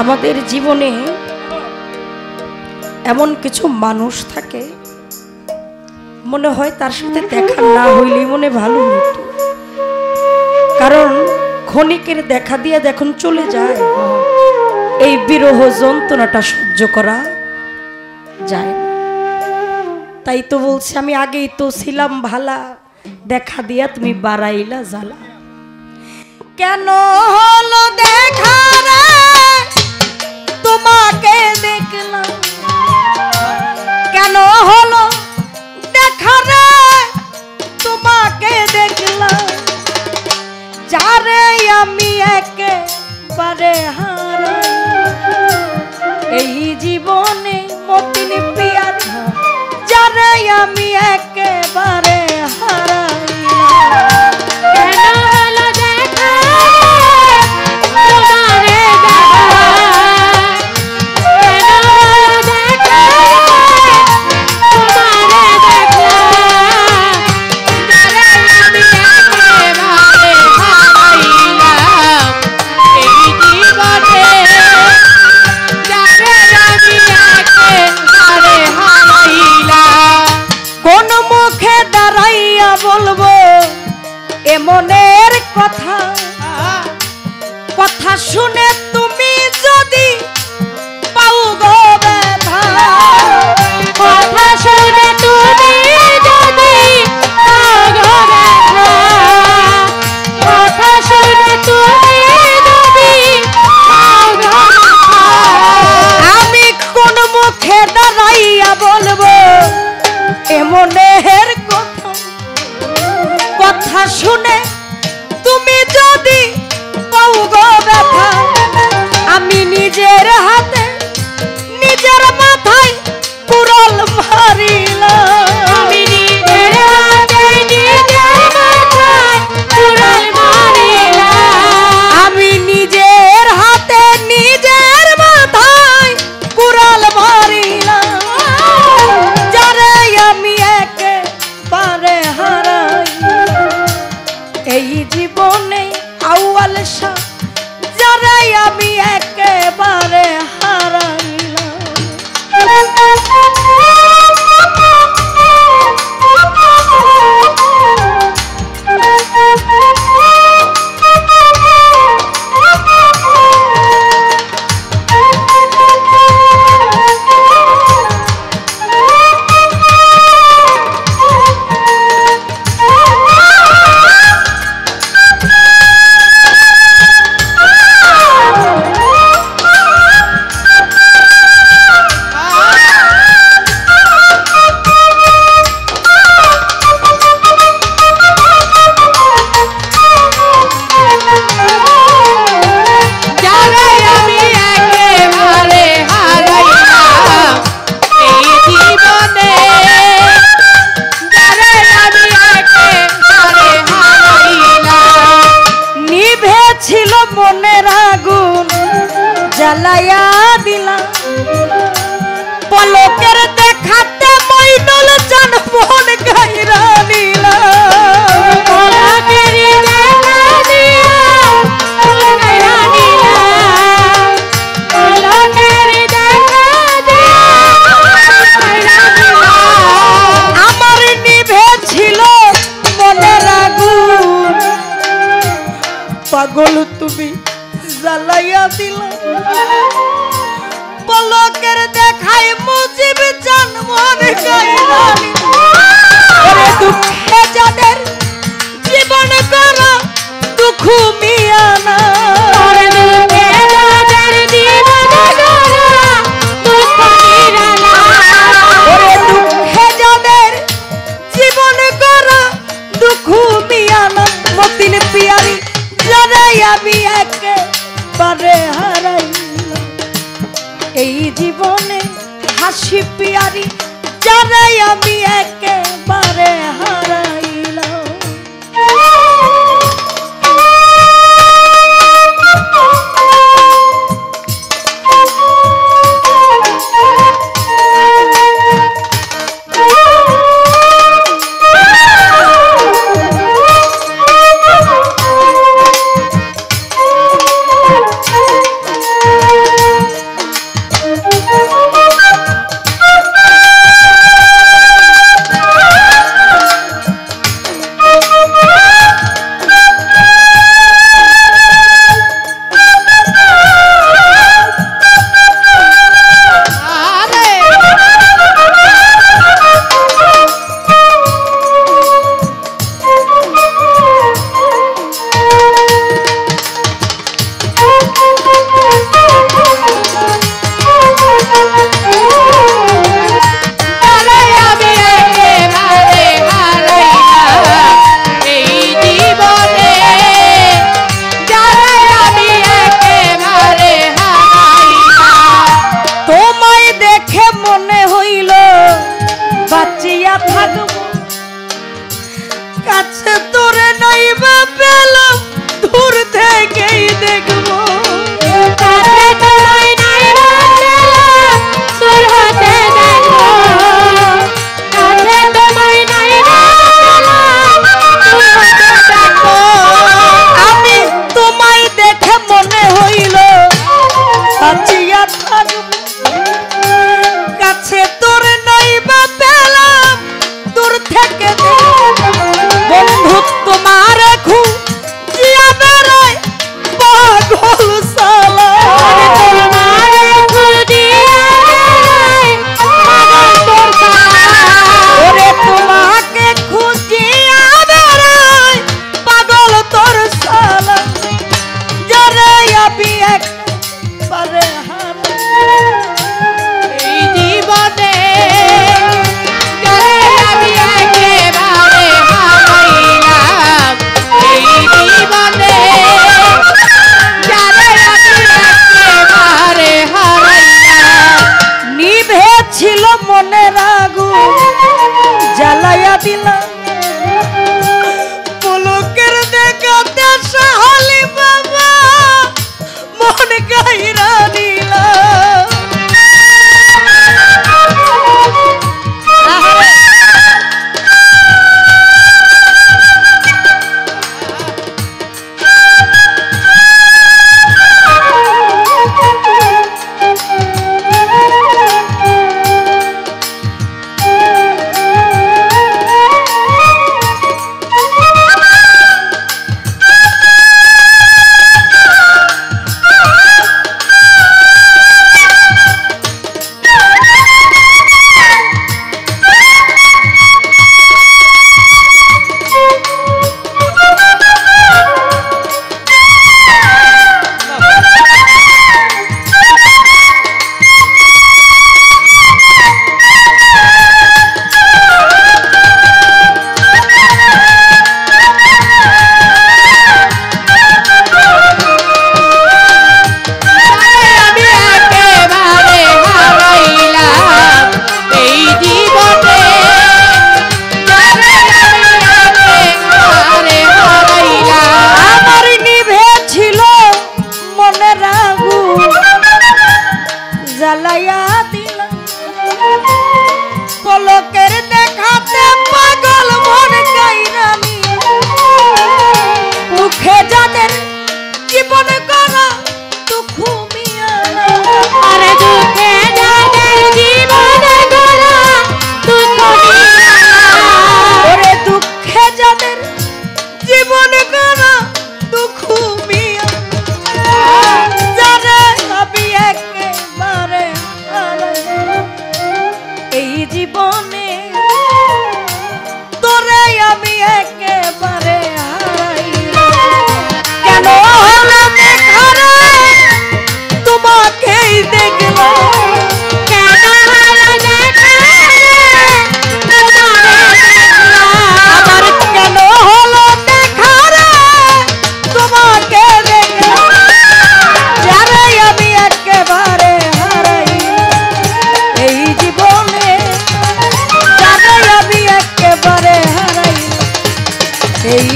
আমাদের জীবনে এমন কিছু মানুষ থাকে মনে হয় তার সাথে দেখা না হইলে মনে ভালো হতো, কারণ ক্ষণিকের দেখা দিয়ে যখন চলে যায় এই বিরহ যন্ত্রণাটা সহ্য করা যায় না। তাই তো বলছি আমি আগেই তো ছিলাম ভালা, দেখা দিয়া তুমি বাড়াইলা জ্বালা। কেন হলো দেখা রে তোমাকে দেখলাম, কেন হলো দেখা রে তোমাকে দেখলাম, যারে আমি একেবারে হারাই এই জীবনে মতিন পিয়ার, যারে আমি একেবারে হারাই। কেন হলো দেখা তোমারে দেখা, কেন হলো দেখা তোমারে দেখা, যারে আমি একেবারে হারাইলাম এই জীবনে, যারে আমি একেবারে হারাইলাম। কোন মুখে দাঁড়াইয়া বলবো এমনের কথা, কথা শুনে তুমি যদি পাও গো ব্যথা, কথা শুনে তুমি যদি পাও গো ব্যথা, কথা শুনে তুমি যদি পাও গো ব্যথা। আমি কোন মুখে দাঁড়াইয়া বলবো এমনের কথা, কথা শুনে তুমি যদি পাও গো ব্যথা, আমি নিজের হাতে নিজের মাথায় কুড়াল মারিলাম, আমি নিজের হাতে নিজের মাথায় কুড়াল মারিলাম, আমি নিজের হাতে নিজের মাথায় কুড়াল মারিলাম, যারে আমি একেবারে হারাই এই জীবনে আউয়াল শাহ, যারে আমি একেবারে হারাইলাম। মনের আগুন জ্বালাইয়া দিলা, পলকের দেখাতে মইনুল জান মন গাইরা নিলা, পলকের দেখা দিয়া মন গাইরা নিলা, পলকের দেখা দিয়া মন গাইরা নিলা। আমার নিভে ছিল মনের আগুন, পাগল তুমি জ্বালাইয়া দিলা, পলকের দেখাই মুজিব জান মন গাইরা নিলা। ওরে দুঃখে যাদের জীবন করা দুঃখ মিয়ানা, ওরে দুঃখে যাদের জীবন করা দুঃখ মিয়ানা, ওরে দুঃখে যাদের জীবন করা দুঃখ মিয়ানা, মতিন পিয়ারি যারে আমি একেবারে হারাইলাম এই জীবনে, হাসি পিয়ারি যারে আমি একেবারে হারাইলাম। বাঁচিয়া থাকব কাছে তোর নাই বা পেলাম দূর থেকে বন্ধু তোমার খুঁজিয়া বেড়ায় পাগল সালা ওরে তোমাকে খুঁজিয়া বেড়ায় পাগল তোর সালা যারে আমি একবারে এই জীবনে যারে আমি একেবারে হারাইলাম এই জীবনে যারে আমি একেবারে হারাইলাম নিভে ছিল মনের আগুন জ্বালাইয়া দিলাম পলকের দেখাতে সাহালি বাবা মন গাইরা দিলাম জ্বালাইয়া দিলাম পলকের দেখাতে পাগল মন গাইরা দুঃখে যাদের জীবন করা দুঃখ মিয়া আরে দুঃখে যাদের জীবন করা দুঃখ মিয়া ওরে দুঃখে যাদের জীবন করা দুঃখ মিয়া যারা আমি একেবারে এই জীবনে তোরে আমি একেবারে কেন হলো দেখারে তোমাকেই দেখলাম কেন হলো দেখারে আমার কেন হলো দেখারে তোমাকে দেখলাম যারে আমি একেবারে হারাই এই জীবনে যারে আমি একেবারে হারাই এই